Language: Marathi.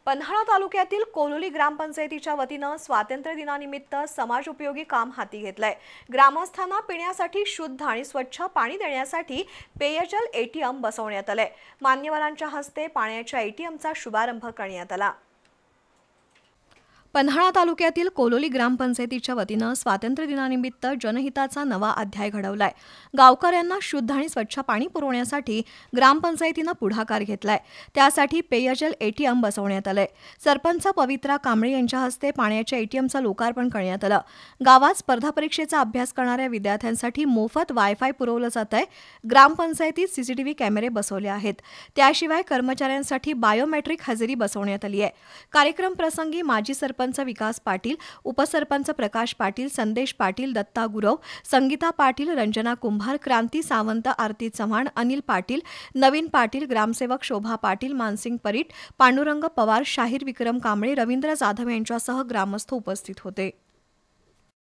पन्हाळा तालुक्यातील कोलोली ग्रामपंचायतीच्या वतीनं स्वातंत्र्य दिनानिमित्त समाजोपयोगी काम हाती घेतलंय। ग्रामस्थांना पिण्यासाठी शुद्ध आणि स्वच्छ पाणी देण्यासाठी पेयजल एटीएम बसवण्यात आलंय। मान्यवरांच्या हस्ते पाण्याच्या एटीएमचा शुभारंभ करण्यात आला। पन्हाळा तालुक्यातील कोलोली ग्रामपंचायतीच्या वतीनं स्वातंत्र्य दिनानिमित्त जनहिताचा नवा अध्याय घडवलाय। गावकऱ्यांना शुद्ध आणि स्वच्छ पाणी पुरवण्यासाठी ग्रामपंचायतीनं पुढाकार घेतलाय। त्यासाठी पेयजल एटीएम बसवण्यात आलंय। सरपंच पवित्रा कांबळे यांच्या हस्ते पाण्याच्या एटीएमचं लोकार्पण करण्यात आलं। गावात स्पर्धा परीक्षेचा अभ्यास करणाऱ्या विद्यार्थ्यांसाठी मोफत वायफाय पुरवलं जातंय। ग्रामपंचायतीत सीसीटीव्ही कॅमेरे बसवले आहेत। त्याशिवाय कर्मचाऱ्यांसाठी बायोमेट्रिक हजेरी बसवण्यात आली आहे। कार्यक्रम प्रसंगी माजी सरपंच विकास पाटील, उपसरपंच प्रकाश पाटील, संदेश पाटील, दत्ता गुरव, संगीता पाटील, रंजना कुंभार, क्रांती सावंत, आरती चव्हाण, अनिल पाटील, नवीन पाटील, ग्रामसेवक शोभा पाटील, मानसिंग परीट, पांडुरंग पवार, शाहीर विक्रम कांबळे, रवींद्र जाधव यांच्यासह ग्रामस्थ उपस्थित होते।